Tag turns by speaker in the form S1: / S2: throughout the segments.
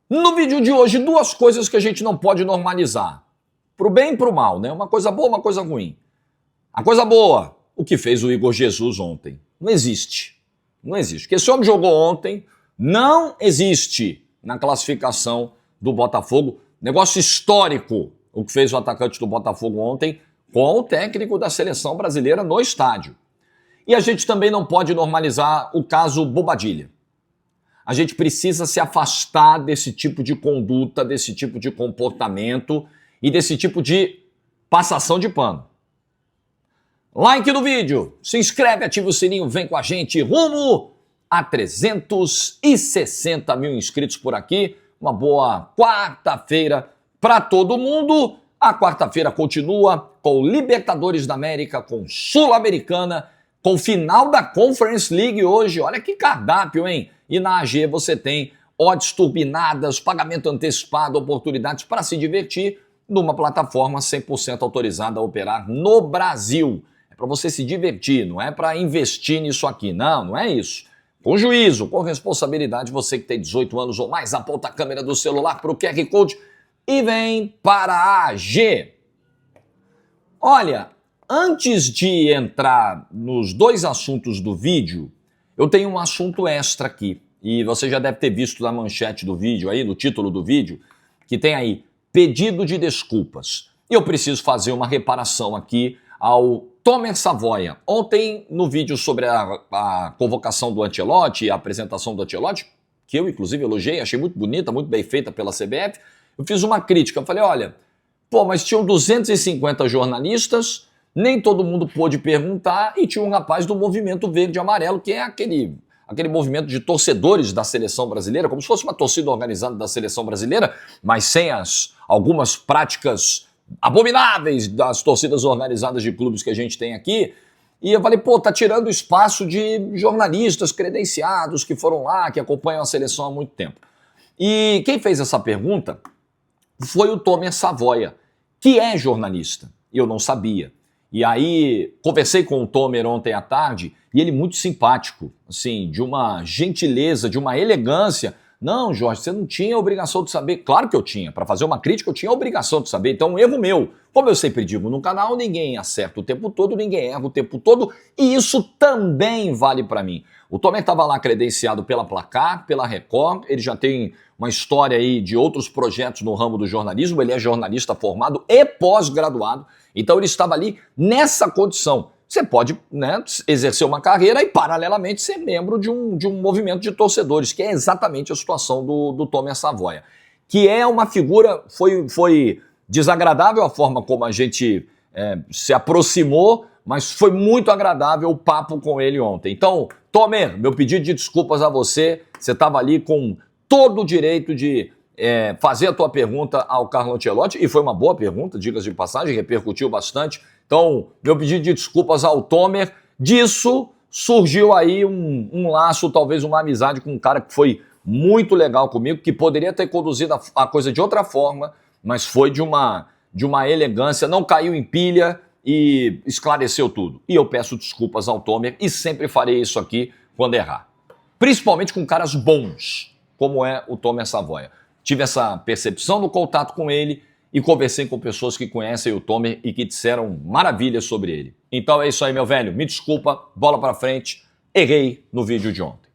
S1: No vídeo de hoje, duas coisas que a gente não pode normalizar. Pro bem e pro mal, né? Uma coisa boa, uma coisa ruim. A coisa boa, o que fez o Igor Jesus ontem. Não existe. Não existe. O que esse homem jogou ontem não existe na classificação do Botafogo. Negócio histórico, o que fez o atacante do Botafogo ontem com o técnico da seleção brasileira no estádio. E a gente também não pode normalizar o caso Bobadilha. A gente precisa se afastar desse tipo de conduta, desse tipo de comportamento e desse tipo de passação de pano. Like no vídeo, se inscreve, ativa o sininho, vem com a gente rumo a 360 mil inscritos por aqui. Uma boa quarta-feira para todo mundo. A quarta-feira continua com Libertadores da América, com Sul-Americana, com o final da Conference League hoje. Olha que cardápio, hein? E na AG você tem odds turbinadas, pagamento antecipado, oportunidades para se divertir numa plataforma 100% autorizada a operar no Brasil. É para você se divertir, não é para investir nisso aqui. Não, não é isso. Com juízo, com responsabilidade, você que tem 18 anos ou mais, aponta a câmera do celular para o QR Code e vem para a AG. Olha, antes de entrar nos dois assuntos do vídeo, eu tenho um assunto extra aqui. E você já deve ter visto na manchete do vídeo aí, no título do vídeo, que tem aí, pedido de desculpas. E eu preciso fazer uma reparação aqui ao Tomer Savoia. Ontem, no vídeo sobre a convocação do Ancelotti, a apresentação do Ancelotti, que eu inclusive elogiei, achei muito bonita, muito bem feita pela CBF, eu fiz uma crítica. Eu falei, olha, mas tinham 250 jornalistas, nem todo mundo pôde perguntar, e tinha um rapaz do Movimento Verde e Amarelo, que é aquele movimento de torcedores da seleção brasileira, como se fosse uma torcida organizada da seleção brasileira, mas sem algumas práticas abomináveis das torcidas organizadas de clubes que a gente tem aqui. E eu falei, tá tirando espaço de jornalistas credenciados que foram lá, que acompanham a seleção há muito tempo. E quem fez essa pergunta foi o Tomer Savoia, que é jornalista, e eu não sabia. E aí, conversei com o Tomer ontem à tarde, e ele muito simpático, assim, de uma gentileza, de uma elegância. Não, Jorge, você não tinha a obrigação de saber. Claro que eu tinha. Para fazer uma crítica, eu tinha a obrigação de saber. Então, um erro meu. Como eu sempre digo no canal, ninguém acerta o tempo todo, ninguém erra o tempo todo, e isso também vale para mim. O Tomer estava lá credenciado pela Placar, pela Record, ele já tem uma história aí de outros projetos no ramo do jornalismo, ele é jornalista formado e pós-graduado, então ele estava ali nessa condição. Você pode, né, exercer uma carreira e, paralelamente, ser membro de um movimento de torcedores, que é exatamente a situação do Tomer Savoia, que é uma figura, foi desagradável a forma como a gente se aproximou, mas foi muito agradável o papo com ele ontem. Então, Tomer, meu pedido de desculpas a você, você estava ali com todo o direito de fazer a tua pergunta ao Carlo Ancelotti, e foi uma boa pergunta, diga-se de passagem, repercutiu bastante. Então, meu pedido de desculpas ao Tomer. Disso surgiu aí um laço, talvez uma amizade com um cara que foi muito legal comigo, que poderia ter conduzido a coisa de outra forma, mas foi de uma elegância, não caiu em pilha e esclareceu tudo. E eu peço desculpas ao Tomer e sempre farei isso aqui quando errar. Principalmente com caras bons, como é o Tomer Savoia. Tive essa percepção no contato com ele e conversei com pessoas que conhecem o Tomer e que disseram maravilhas sobre ele. Então é isso aí, meu velho. Me desculpa, bola pra frente. Errei no vídeo de ontem.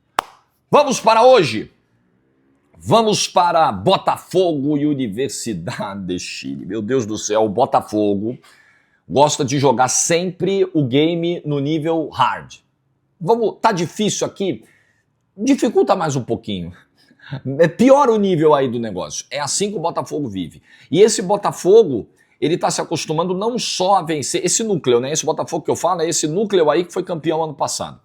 S1: Vamos para hoje. Vamos para Botafogo e Universidade de Chile. Meu Deus do céu, o Botafogo gosta de jogar sempre o game no nível hard. Tá difícil aqui? Dificulta mais um pouquinho. Piora o nível aí do negócio. É assim que o Botafogo vive. E esse Botafogo, ele tá se acostumando não só a vencer, esse núcleo, né? Esse Botafogo que eu falo é esse núcleo aí que foi campeão ano passado.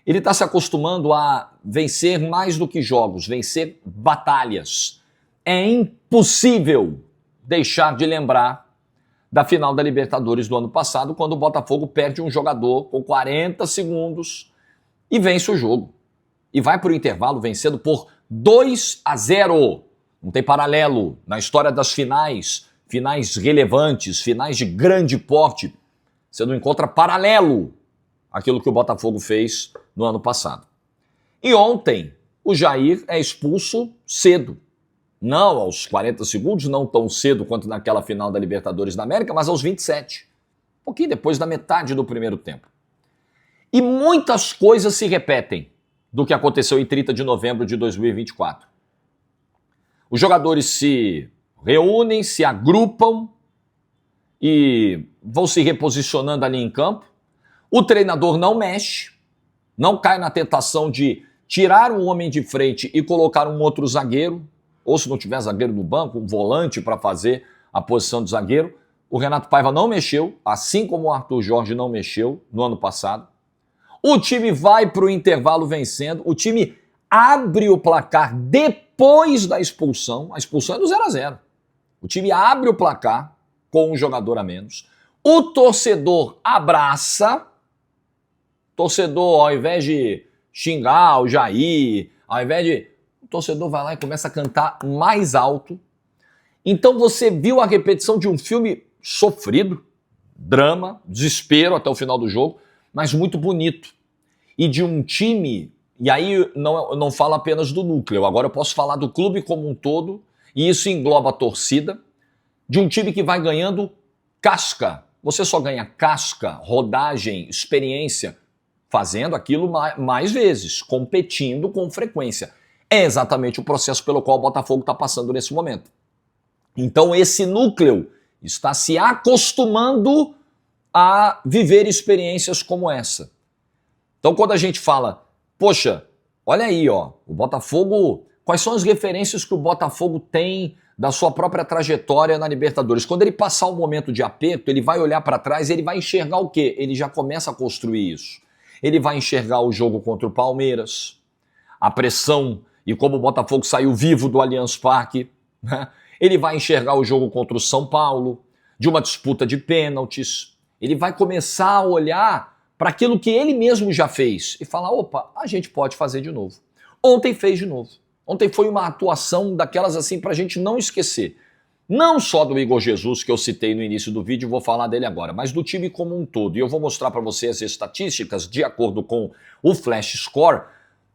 S1: Ele tá se acostumando a vencer mais do que jogos, vencer batalhas. É impossível deixar de lembrar da final da Libertadores do ano passado, quando o Botafogo perde um jogador com 40 segundos e vence o jogo. E vai para o intervalo vencendo por 2-0. Não tem paralelo na história das finais relevantes, finais de grande porte. Você não encontra paralelo àquilo que o Botafogo fez no ano passado. E ontem, o Jair é expulso cedo. Não aos 40 segundos, não tão cedo quanto naquela final da Libertadores da América, mas aos 27. Um pouquinho depois da metade do primeiro tempo. E muitas coisas se repetem do que aconteceu em 30 de novembro de 2024. Os jogadores se reúnem, se agrupam e vão se reposicionando ali em campo. O treinador não mexe, não cai na tentação de tirar um homem de frente e colocar um outro zagueiro, ou se não tiver zagueiro no banco, um volante para fazer a posição de zagueiro. O Renato Paiva não mexeu, assim como o Arthur Jorge não mexeu no ano passado. O time vai para o intervalo vencendo, o time abre o placar depois da expulsão. A expulsão é do 0-0. O time abre o placar com um jogador a menos. O torcedor abraça. Torcedor, ao invés de xingar o Jair, ao invés de... O torcedor vai lá e começa a cantar mais alto. Então você viu a repetição de um filme sofrido, drama, desespero até o final do jogo, mas muito bonito. E de um time, e aí não falo apenas do núcleo, agora eu posso falar do clube como um todo, e isso engloba a torcida, de um time que vai ganhando casca. Você só ganha casca, rodagem, experiência, fazendo aquilo mais vezes, competindo com frequência. É exatamente o processo pelo qual o Botafogo está passando nesse momento. Então esse núcleo está se acostumando a viver experiências como essa. Então quando a gente fala, poxa, olha aí, ó, o Botafogo, quais são as referências que o Botafogo tem da sua própria trajetória na Libertadores? Quando ele passar um momento de aperto, ele vai olhar para trás e ele vai enxergar o quê? Ele já começa a construir isso. Ele vai enxergar o jogo contra o Palmeiras, a pressão e como o Botafogo saiu vivo do Allianz Parque, né? Ele vai enxergar o jogo contra o São Paulo, de uma disputa de pênaltis. Ele vai começar a olhar para aquilo que ele mesmo já fez e falar, opa, a gente pode fazer de novo. Ontem fez de novo. Ontem foi uma atuação daquelas assim para a gente não esquecer. Não só do Igor Jesus, que eu citei no início do vídeo, vou falar dele agora, mas do time como um todo. E eu vou mostrar para vocês as estatísticas de acordo com o Flash Score.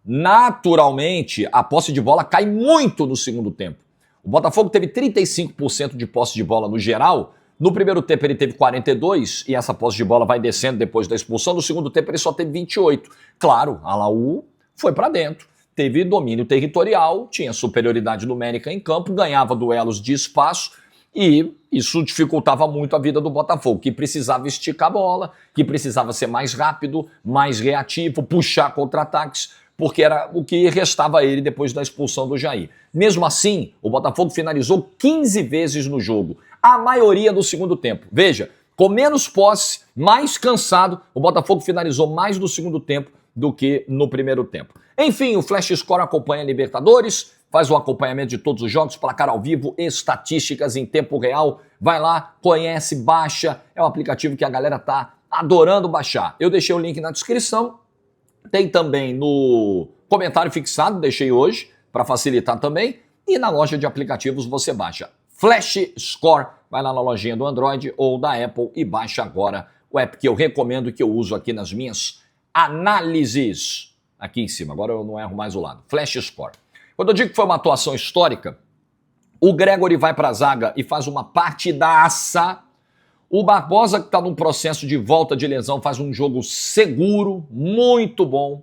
S1: Naturalmente, a posse de bola cai muito no segundo tempo. O Botafogo teve 35% de posse de bola no geral. No primeiro tempo ele teve 42% e essa posse de bola vai descendo depois da expulsão. No segundo tempo ele só teve 28%. Claro, a Laú foi para dentro. Teve domínio territorial, tinha superioridade numérica em campo, ganhava duelos de espaço e isso dificultava muito a vida do Botafogo, que precisava esticar a bola, que precisava ser mais rápido, mais reativo, puxar contra-ataques, porque era o que restava a ele depois da expulsão do Jair. Mesmo assim, o Botafogo finalizou 15 vezes no jogo, a maioria no segundo tempo. Veja, com menos posse, mais cansado, o Botafogo finalizou mais no segundo tempo do que no primeiro tempo. Enfim, o Flash Score acompanha a Libertadores, faz o acompanhamento de todos os jogos, placar ao vivo, estatísticas em tempo real. Vai lá, conhece, baixa. É um aplicativo que a galera tá adorando baixar. Eu deixei o link na descrição. Tem também no comentário fixado, deixei hoje, para facilitar também. E na loja de aplicativos você baixa Flash Score. Vai lá na lojinha do Android ou da Apple e baixa agora o app que eu recomendo, que eu uso aqui nas minhas análises. Aqui em cima, agora eu não erro mais o lado. Flash Score. Quando eu digo que foi uma atuação histórica, o Gregory vai para a zaga e faz uma partidaça. O Barbosa, que está num processo de volta de lesão, faz um jogo seguro, muito bom.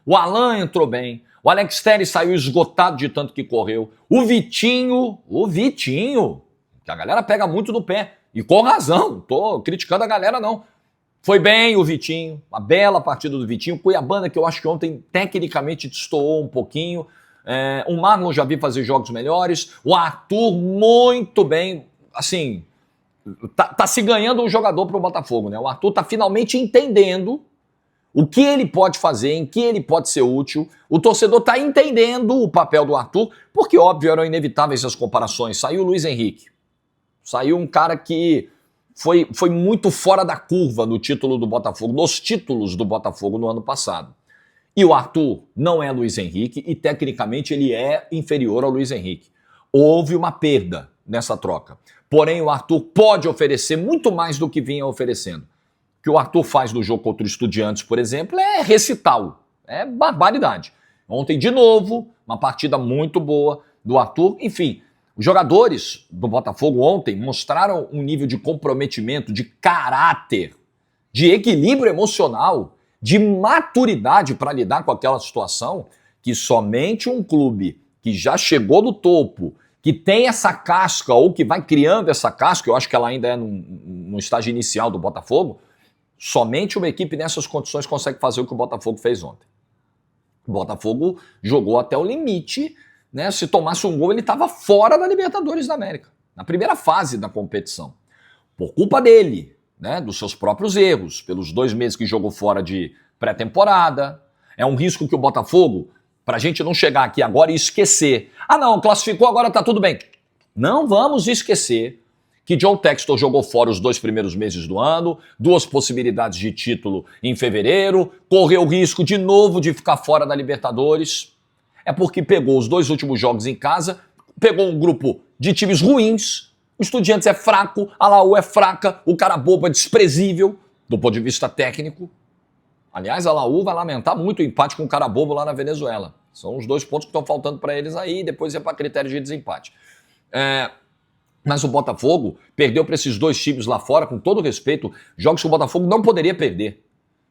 S1: O Alan entrou bem. O Alex Telles saiu esgotado de tanto que correu. O Vitinho, que a galera pega muito no pé. E com razão, não tô criticando a galera não. Foi bem o Vitinho, uma bela partida do Vitinho. Cuiabana, que eu acho que ontem tecnicamente destoou um pouquinho. O Marlon já vi fazer jogos melhores. O Arthur, muito bem. Assim, tá se ganhando um jogador pro Botafogo, né? O Arthur tá finalmente entendendo o que ele pode fazer, em que ele pode ser útil. O torcedor tá entendendo o papel do Arthur, porque, óbvio, eram inevitáveis as comparações. Saiu o Luiz Henrique. Saiu um cara que foi muito fora da curva no título do Botafogo, nos títulos do Botafogo no ano passado. E o Arthur não é Luiz Henrique e tecnicamente ele é inferior ao Luiz Henrique. Houve uma perda nessa troca. Porém, o Arthur pode oferecer muito mais do que vinha oferecendo. O que o Arthur faz no jogo contra o Estudiantes, por exemplo, é recital. É barbaridade. Ontem, de novo, uma partida muito boa do Arthur. Enfim, Os jogadores do Botafogo ontem mostraram um nível de comprometimento, de caráter, de equilíbrio emocional, de maturidade para lidar com aquela situação que somente um clube que já chegou no topo, que tem essa casca ou que vai criando essa casca, eu acho que ela ainda é no estágio inicial do Botafogo, somente uma equipe nessas condições consegue fazer o que o Botafogo fez ontem. O Botafogo jogou até o limite, né? Se tomasse um gol, ele estava fora da Libertadores da América, na primeira fase da competição. Por culpa dele, né? Dos seus próprios erros, pelos 2 meses que jogou fora de pré-temporada. É um risco que o Botafogo, para a gente não chegar aqui agora e esquecer. Ah não, classificou, agora tá tudo bem. Não vamos esquecer que John Textor jogou fora os 2 primeiros meses do ano, 2 possibilidades de título em fevereiro, correu o risco de novo de ficar fora da Libertadores. É porque pegou os 2 últimos jogos em casa, pegou um grupo de times ruins, o Estudiantes é fraco, a Laú é fraca, o Carabobo é desprezível do ponto de vista técnico. Aliás, a Laú vai lamentar muito o empate com o Carabobo lá na Venezuela. São os 2 pontos que estão faltando para eles aí, depois é para critério de desempate. Mas o Botafogo perdeu para esses 2 times lá fora, com todo respeito, jogos que o Botafogo não poderia perder.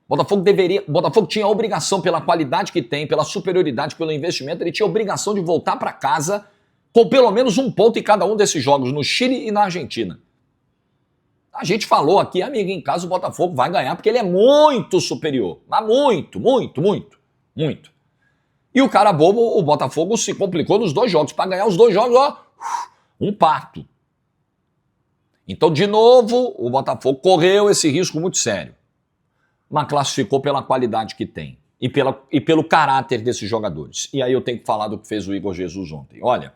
S1: O Botafogo tinha a obrigação, pela qualidade que tem, pela superioridade, pelo investimento, ele tinha a obrigação de voltar para casa com pelo menos 1 ponto em cada um desses jogos, no Chile e na Argentina. A gente falou aqui, amigo, em casa o Botafogo vai ganhar, porque ele é muito superior. Mas muito, muito, muito, muito. E o Carabobo, o Botafogo se complicou nos 2 jogos. Para ganhar os 2 jogos, ó, um parto. Então, de novo, o Botafogo correu esse risco muito sério. Mas classificou pela qualidade que tem e pelo caráter desses jogadores. E aí eu tenho que falar do que fez o Igor Jesus ontem. Olha,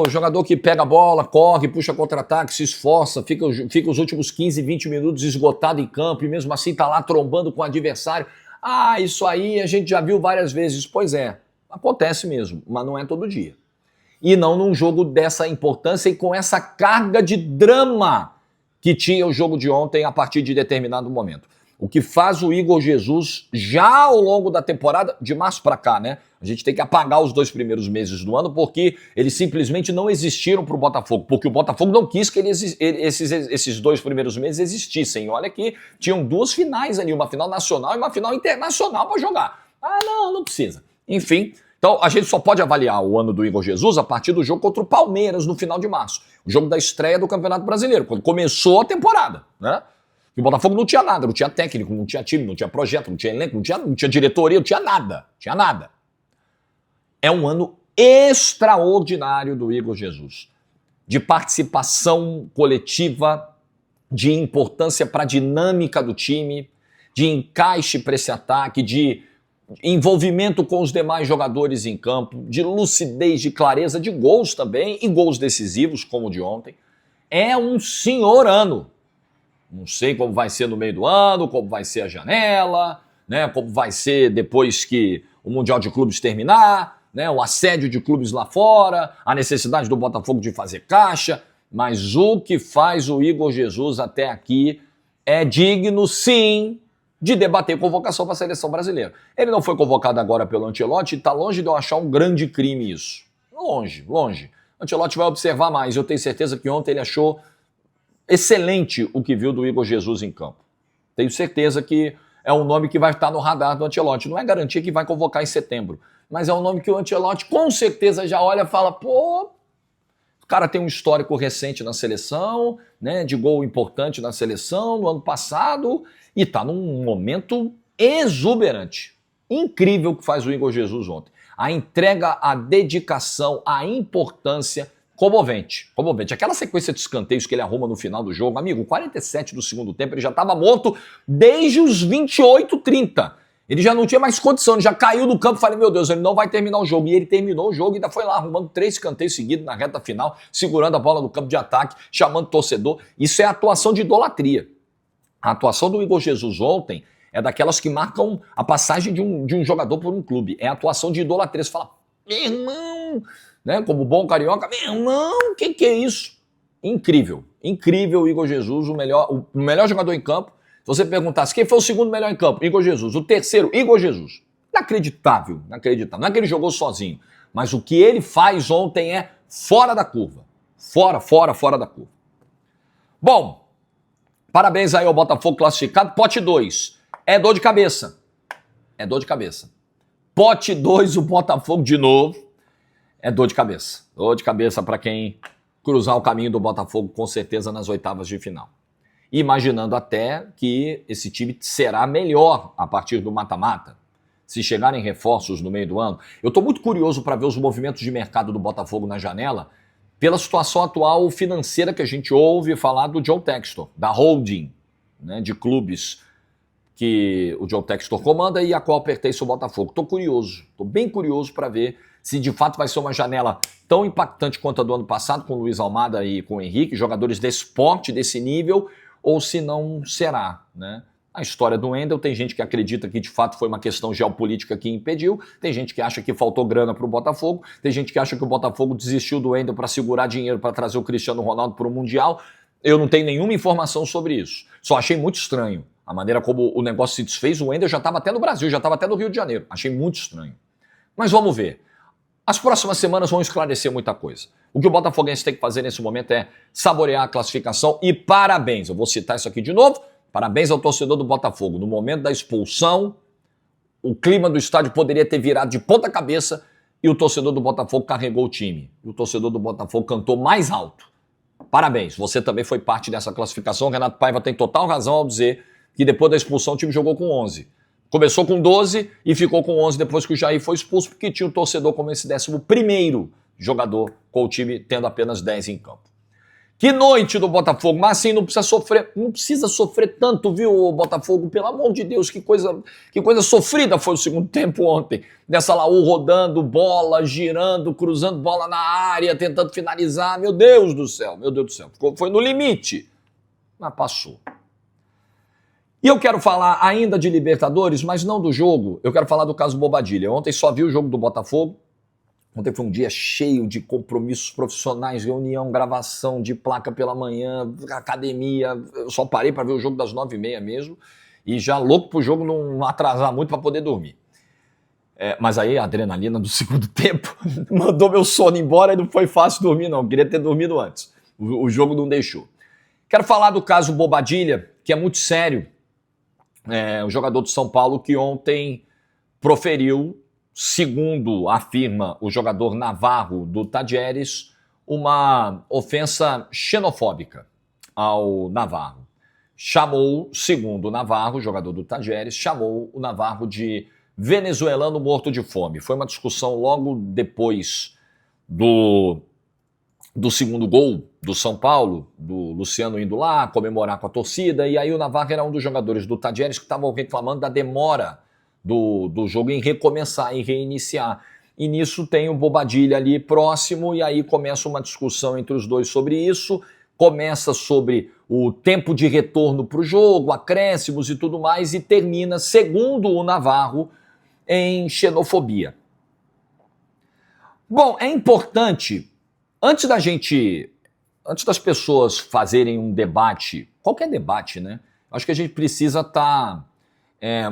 S1: jogador que pega a bola, corre, puxa contra-ataque, se esforça, fica os últimos 15, 20 minutos esgotado em campo e mesmo assim tá lá trombando com o adversário. Isso aí a gente já viu várias vezes. Pois é, acontece mesmo, mas não é todo dia. E não num jogo dessa importância e com essa carga de drama que tinha o jogo de ontem a partir de determinado momento. O que faz o Igor Jesus já ao longo da temporada, de março para cá, né? A gente tem que apagar os 2 primeiros meses do ano porque eles simplesmente não existiram para o Botafogo, porque o Botafogo não quis que esses 2 primeiros meses existissem. Olha que tinham 2 finais ali, uma final nacional e uma final internacional para jogar. Não precisa. Enfim, então a gente só pode avaliar o ano do Igor Jesus a partir do jogo contra o Palmeiras no final de março. O jogo da estreia do Campeonato Brasileiro, quando começou a temporada, né? E o Botafogo não tinha nada, não tinha técnico, não tinha time, não tinha projeto, não tinha elenco, não tinha diretoria, não tinha nada. Tinha nada. É um ano extraordinário do Igor Jesus. De participação coletiva, de importância para a dinâmica do time, de encaixe para esse ataque, de envolvimento com os demais jogadores em campo, de lucidez, de clareza, de gols também, e gols decisivos, como o de ontem. É um senhor ano. Não sei como vai ser no meio do ano, como vai ser a janela, né? Como vai ser depois que o Mundial de Clubes terminar, né? O assédio de clubes lá fora, a necessidade do Botafogo de fazer caixa, mas o que faz o Igor Jesus até aqui é digno, sim, de debater convocação para a seleção brasileira. Ele não foi convocado agora pelo Ancelotti e está longe de eu achar um grande crime isso. Longe, longe. O Ancelotti vai observar mais. Eu tenho certeza que ontem ele achou excelente o que viu do Igor Jesus em campo. Tenho certeza que é um nome que vai estar no radar do Ancelotti. Não é garantia que vai convocar em setembro, mas é um nome que o Ancelotti com certeza já olha e fala, pô, o cara tem um histórico recente na seleção, né, de gol importante na seleção no ano passado e está num momento exuberante. Incrível o que faz o Igor Jesus ontem. A entrega, a dedicação, a importância, comovente. Aquela sequência de escanteios que ele arruma no final do jogo, amigo, 47 do segundo tempo, ele já estava morto desde os 28, 30. Ele já não tinha mais condição, ele já caiu do campo, falei, meu Deus, ele não vai terminar o jogo. E ele terminou o jogo e ainda foi lá arrumando 3 escanteios seguidos na reta final, segurando a bola no campo de ataque, chamando o torcedor. Isso é atuação de idolatria. A atuação do Igor Jesus ontem é daquelas que marcam a passagem de um jogador por um clube. É a atuação de idolatria. Você fala, meu irmão, né, como bom carioca, meu irmão, o que é isso? Incrível, incrível o Igor Jesus, o melhor jogador em campo. Se você perguntasse quem foi o segundo melhor em campo, Igor Jesus. O terceiro, Igor Jesus. Inacreditável, inacreditável. Não é que ele jogou sozinho. Mas o que ele faz ontem é fora da curva. Fora da curva. Bom, parabéns aí ao Botafogo classificado. Pote 2. É dor de cabeça. É dor de cabeça. Pote 2, o Botafogo de novo. É dor de cabeça. Dor de cabeça para quem cruzar o caminho do Botafogo, com certeza, nas oitavas de final. Imaginando até que esse time será melhor a partir do mata-mata, se chegarem reforços no meio do ano. Eu estou muito curioso para ver os movimentos de mercado do Botafogo na janela, pela situação atual financeira que a gente ouve falar do John Textor, da holding, né, de clubes que o John Textor comanda e a qual pertence o Botafogo. Estou curioso, estou bem curioso para ver se de fato vai ser uma janela tão impactante quanto a do ano passado, com o Luiz Almada e com o Henrique, jogadores desse porte, desse nível, ou se não será, né? A história do Wendel, tem gente que acredita que de fato foi uma questão geopolítica que impediu, tem gente que acha que faltou grana para o Botafogo, tem gente que acha que o Botafogo desistiu do Wendel para segurar dinheiro para trazer o Cristiano Ronaldo para o Mundial. Eu não tenho nenhuma informação sobre isso. Só achei muito estranho a maneira como o negócio se desfez. O Wendel já estava até no Brasil, já estava até no Rio de Janeiro. Achei muito estranho. Mas vamos ver. As próximas semanas vão esclarecer muita coisa. O que o Botafoguense tem que fazer nesse momento é saborear a classificação e parabéns. Eu vou citar isso aqui de novo. Parabéns ao torcedor do Botafogo. No momento da expulsão, o clima do estádio poderia ter virado de ponta cabeça e o torcedor do Botafogo carregou o time. E o torcedor do Botafogo cantou mais alto. Parabéns, você também foi parte dessa classificação. O Renato Paiva tem total razão ao dizer que depois da expulsão o time jogou com 11. Começou com 12 e ficou com 11 depois que o Jair foi expulso, porque tinha o torcedor como esse 11º jogador, com o time tendo apenas 10 em campo. Que noite do Botafogo, mas assim, não precisa sofrer tanto, viu, Botafogo? Pelo amor de Deus, que coisa sofrida foi o segundo tempo ontem. Dessa Laú rodando bola, girando, cruzando bola na área, tentando finalizar. Meu Deus do céu. Foi no limite, mas passou. E eu quero falar ainda de Libertadores, mas não do jogo. Eu quero falar do caso Bobadilla. Ontem só vi o jogo do Botafogo. Ontem foi um dia cheio de compromissos profissionais, reunião, gravação de placa pela manhã, academia. Eu só parei para ver o jogo das 9h30 mesmo e já louco pro jogo não atrasar muito para poder dormir. Mas aí a adrenalina do segundo tempo mandou meu sono embora e não foi fácil dormir não. Eu queria ter dormido antes. O jogo não deixou. Quero falar do caso Bobadilla, que é muito sério. O jogador do São Paulo que ontem proferiu, segundo afirma o jogador Navarro do Tajeres, uma ofensa xenofóbica ao Navarro. Chamou, segundo o Navarro, jogador do Tajeres, chamou o Navarro de venezuelano morto de fome. Foi uma discussão logo depois do segundo gol do São Paulo, do Luciano indo lá comemorar com a torcida, e aí o Navarro era um dos jogadores do Tajeres que estavam reclamando da demora do jogo em recomeçar, em reiniciar. E nisso tem o Bobadilla ali próximo, e aí começa uma discussão entre os dois sobre isso, começa sobre o tempo de retorno para o jogo, acréscimos e tudo mais, e termina, segundo o Navarro, em xenofobia. Bom, é importante, antes das pessoas fazerem um debate, qualquer debate, né? Acho que a gente precisa estar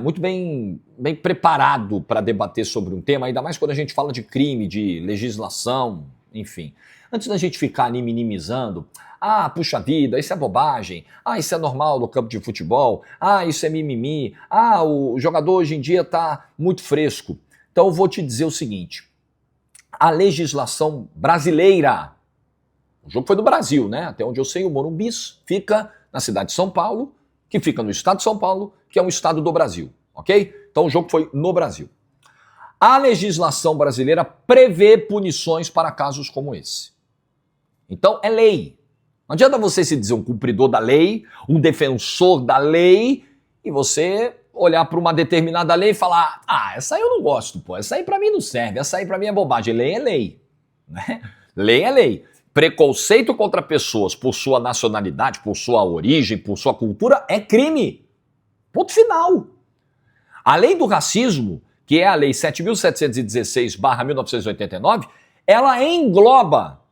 S1: muito bem preparado para debater sobre um tema, ainda mais quando a gente fala de crime, de legislação, enfim. Antes da gente ficar ali minimizando, puxa vida, isso é bobagem, isso é normal no campo de futebol, isso é mimimi, o jogador hoje em dia está muito fresco. Então eu vou te dizer o seguinte, a legislação brasileira, o jogo foi do Brasil, né? Até onde eu sei, o Morumbi fica na cidade de São Paulo, que fica no estado de São Paulo, que é um estado do Brasil, ok? Então o jogo foi no Brasil. A legislação brasileira prevê punições para casos como esse. Então é lei. Não adianta você se dizer um cumpridor da lei, um defensor da lei, e você olhar para uma determinada lei e falar, essa aí eu não gosto, pô, essa aí para mim não serve, essa aí para mim é bobagem. Lei é lei, né? Lei é lei. Preconceito contra pessoas por sua nacionalidade, por sua origem, por sua cultura é crime. Ponto final. A lei do racismo, que é a lei 7.716/1989, ela engloba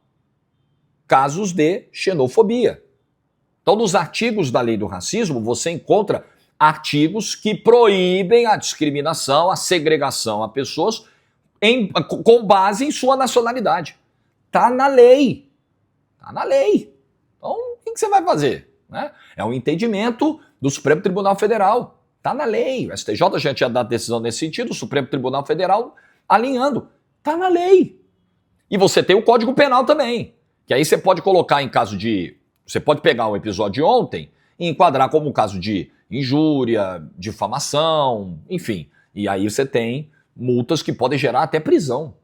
S1: casos de xenofobia. Então, nos artigos da lei do racismo, você encontra artigos que proíbem a discriminação, a segregação a pessoas com base em sua nacionalidade. Tá na lei. Tá na lei. Então, o que você vai fazer? Né? É um entendimento do Supremo Tribunal Federal. Tá na lei. O STJ já tinha dado decisão nesse sentido, o Supremo Tribunal Federal alinhando. Tá na lei. E você tem o Código Penal também, que aí você pode colocar em caso de... Você pode pegar o episódio de ontem e enquadrar como um caso de injúria, difamação, enfim. E aí você tem multas que podem gerar até prisão.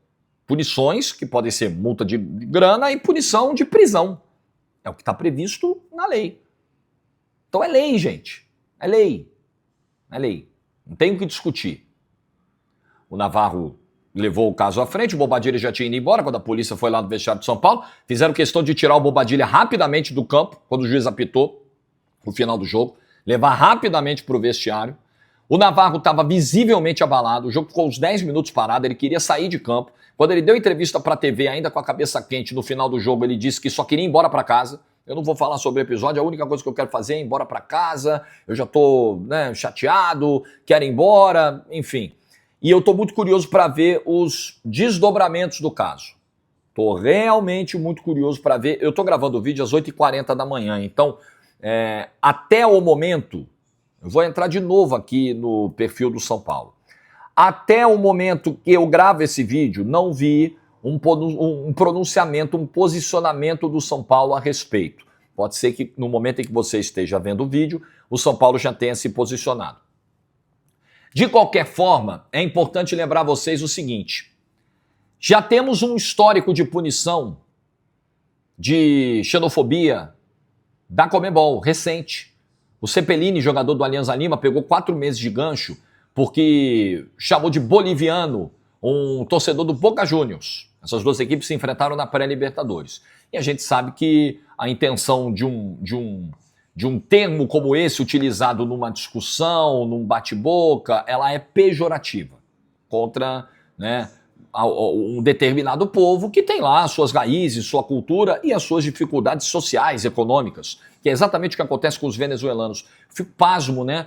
S1: Punições que podem ser multa de grana e punição de prisão. É o que está previsto na lei. Então é lei, gente. É lei. É lei. Não tem o que discutir. O Navarro levou o caso à frente, o Bobadilha já tinha ido embora quando a polícia foi lá no vestiário de São Paulo. Fizeram questão de tirar o Bobadilha rapidamente do campo, quando o juiz apitou no final do jogo. Levar rapidamente para o vestiário. O Navarro estava visivelmente abalado, o jogo ficou uns 10 minutos parado, ele queria sair de campo. Quando ele deu entrevista para a TV, ainda com a cabeça quente, no final do jogo, ele disse que só queria ir embora para casa. Eu não vou falar sobre o episódio, a única coisa que eu quero fazer é ir embora para casa, eu já estou chateado, quero ir embora, enfim. E eu estou muito curioso para ver os desdobramentos do caso. Estou realmente muito curioso para ver. Eu estou gravando o vídeo às 8h40 da manhã, então até o momento, eu vou entrar de novo aqui no perfil do São Paulo. Até o momento que eu gravo esse vídeo, não vi um pronunciamento, um posicionamento do São Paulo a respeito. Pode ser que no momento em que você esteja vendo o vídeo, o São Paulo já tenha se posicionado. De qualquer forma, é importante lembrar vocês o seguinte: já temos um histórico de punição de xenofobia da Conmebol, recente. O Cepelini, jogador do Alianza Lima, pegou 4 meses de gancho porque chamou de boliviano um torcedor do Boca Juniors. Essas duas equipes se enfrentaram na pré-Libertadores. E a gente sabe que a intenção de um termo como esse, utilizado numa discussão, num bate-boca, ela é pejorativa contra um determinado povo que tem lá as suas raízes, sua cultura e as suas dificuldades sociais, econômicas, que é exatamente o que acontece com os venezuelanos. Fico pasmo, né?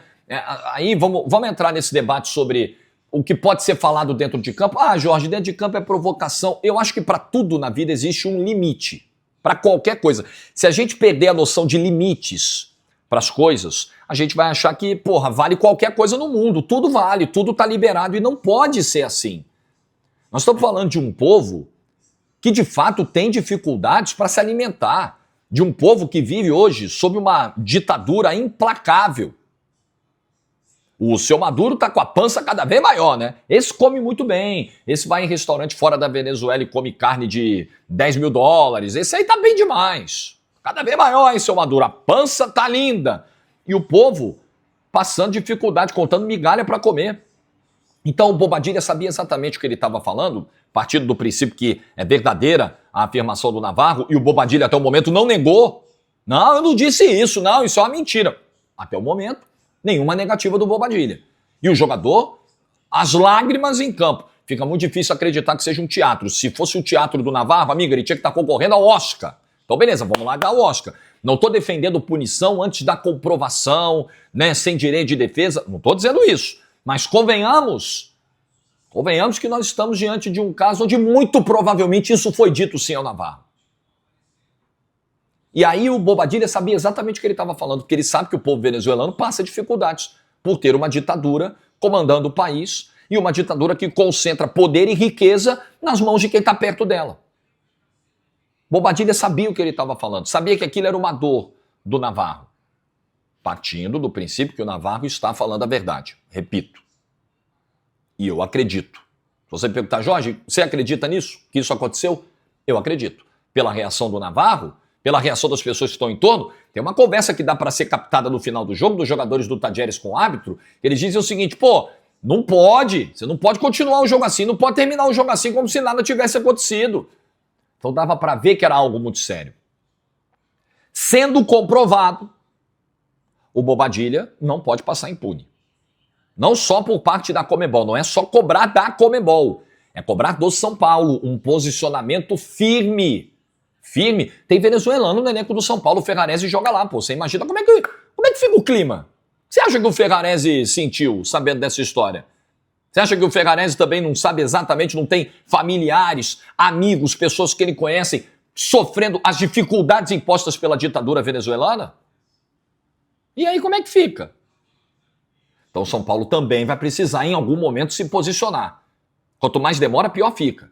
S1: Aí vamos entrar nesse debate sobre o que pode ser falado dentro de campo. Ah, Jorge, dentro de campo é provocação. Eu acho que para tudo na vida existe um limite. Para qualquer coisa. Se a gente perder a noção de limites para as coisas, a gente vai achar que, vale qualquer coisa no mundo. Tudo vale, tudo está liberado e não pode ser assim. Nós estamos falando de um povo que, de fato, tem dificuldades para se alimentar. De um povo que vive hoje sob uma ditadura implacável. O seu Maduro tá com a pança cada vez maior, né? Esse come muito bem. Esse vai em restaurante fora da Venezuela e come carne de 10 mil dólares. Esse aí tá bem demais. Cada vez maior, hein, seu Maduro? A pança tá linda. E o povo passando dificuldade, contando migalha para comer. Então o Bobadilha sabia exatamente o que ele estava falando, partindo do princípio que é verdadeira a afirmação do Navarro, e o Bobadilha até o momento não negou. Não, eu não disse isso, não, isso é uma mentira. Até o momento, nenhuma negativa do Bobadilha. E o jogador, as lágrimas em campo. Fica muito difícil acreditar que seja um teatro. Se fosse um teatro do Navarro, amigo, ele tinha que estar concorrendo ao Oscar. Então beleza, vamos lá dar o Oscar. Não estou defendendo punição antes da comprovação, sem direito de defesa. Não estou dizendo isso. Mas convenhamos que nós estamos diante de um caso onde muito provavelmente isso foi dito sim ao Navarro. E aí o Bobadilha sabia exatamente o que ele estava falando, porque ele sabe que o povo venezuelano passa dificuldades por ter uma ditadura comandando o país e uma ditadura que concentra poder e riqueza nas mãos de quem está perto dela. Bobadilha sabia o que ele estava falando, sabia que aquilo era uma dor do Navarro, partindo do princípio que o Navarro está falando a verdade. Repito. E eu acredito. Se você me perguntar, Jorge, você acredita nisso? Que isso aconteceu? Eu acredito. Pela reação do Navarro, pela reação das pessoas que estão em torno, tem uma conversa que dá para ser captada no final do jogo, dos jogadores do Tajeres com o árbitro. Eles dizem o seguinte, não pode, você não pode continuar o jogo assim, não pode terminar o jogo assim como se nada tivesse acontecido. Então dava para ver que era algo muito sério. Sendo comprovado, o Bobadilha não pode passar impune. Não só por parte da Conmebol, não é só cobrar da Conmebol, é cobrar do São Paulo um posicionamento firme. Firme. Tem venezuelano no elenco do São Paulo, o Ferrarese joga lá, você imagina como é que fica o clima? Você acha que o Ferrarese sentiu sabendo dessa história? Você acha que o Ferrarese também não sabe exatamente, não tem familiares, amigos, pessoas que ele conhece sofrendo as dificuldades impostas pela ditadura venezuelana? E aí como é que fica? Então São Paulo também vai precisar em algum momento se posicionar. Quanto mais demora, pior fica.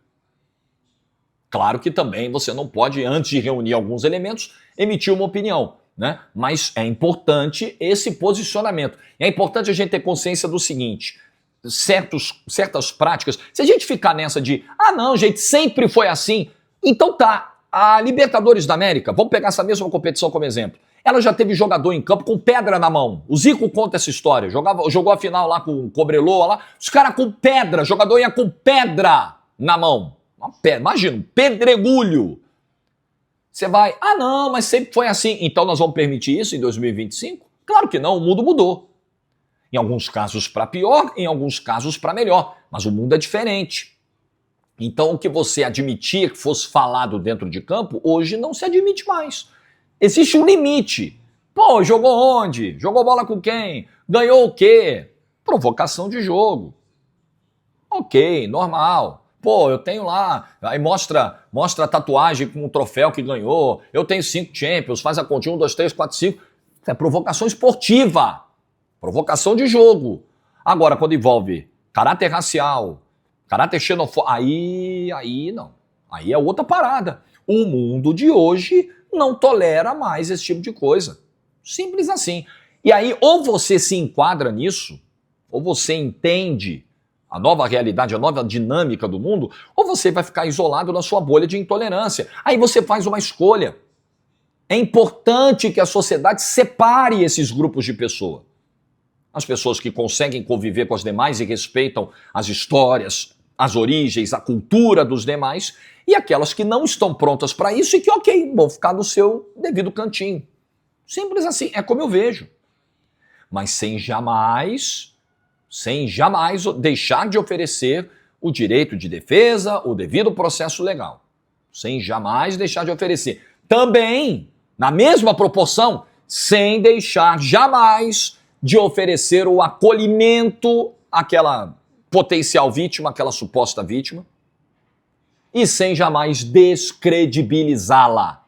S1: Claro que também você não pode, antes de reunir alguns elementos, emitir uma opinião, né? Mas é importante esse posicionamento. É importante a gente ter consciência do seguinte: certas práticas, se a gente ficar nessa de, não, gente, sempre foi assim, então tá, a Libertadores da América, vamos pegar essa mesma competição como exemplo, ela já teve jogador em campo com pedra na mão. O Zico conta essa história, jogou a final lá com o Cobreloa, lá, os caras com pedra, jogador ia com pedra na mão. Uma pedra, imagina, um pedregulho. Você vai, não, mas sempre foi assim, então nós vamos permitir isso em 2025? Claro que não, o mundo mudou. Em alguns casos para pior, em alguns casos para melhor, mas o mundo é diferente. Então o que você admitia que fosse falado dentro de campo, hoje não se admite mais. Existe um limite. Pô, jogou onde? Jogou bola com quem? Ganhou o quê? Provocação de jogo. Ok, normal. Pô, eu tenho lá, aí mostra a tatuagem com o troféu que ganhou, eu tenho 5 Champions, faz a continha 1, 2, 3, 4, 5. É provocação esportiva. Provocação de jogo. Agora, quando envolve caráter racial, caráter xenofóbico, aí não. Aí é outra parada. O mundo de hoje não tolera mais esse tipo de coisa. Simples assim. E aí, ou você se enquadra nisso, ou você entende a nova realidade, a nova dinâmica do mundo, ou você vai ficar isolado na sua bolha de intolerância. Aí você faz uma escolha. É importante que a sociedade separe esses grupos de pessoas. As pessoas que conseguem conviver com as demais e respeitam as histórias, as origens, a cultura dos demais, e aquelas que não estão prontas para isso e que, ok, vão ficar no seu devido cantinho. Simples assim, é como eu vejo. Mas sem jamais deixar de oferecer o direito de defesa, o devido processo legal. Sem jamais deixar de oferecer. Também, na mesma proporção, sem deixar jamais de oferecer o acolhimento àquela potencial vítima, àquela suposta vítima, e sem jamais descredibilizá-la.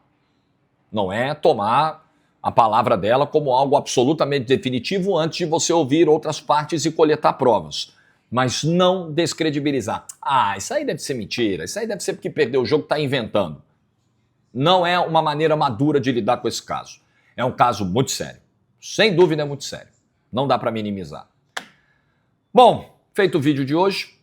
S1: Não é tomar a palavra dela como algo absolutamente definitivo antes de você ouvir outras partes e coletar provas. Mas não descredibilizar. Isso aí deve ser mentira, isso aí deve ser porque perdeu o jogo, está inventando. Não é uma maneira madura de lidar com esse caso. É um caso muito sério. Sem dúvida é muito sério. Não dá para minimizar. Bom, feito o vídeo de hoje.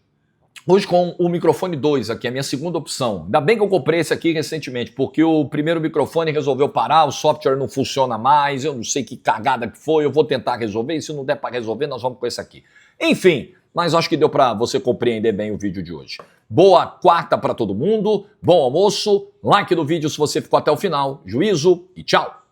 S1: Hoje com o microfone 2 aqui, a minha segunda opção. Ainda bem que eu comprei esse aqui recentemente, porque o primeiro microfone resolveu parar, o software não funciona mais, eu não sei que cagada que foi, eu vou tentar resolver, e se não der para resolver, nós vamos com esse aqui. Enfim, mas acho que deu para você compreender bem o vídeo de hoje. Boa quarta para todo mundo, bom almoço, like no vídeo se você ficou até o final, juízo e tchau!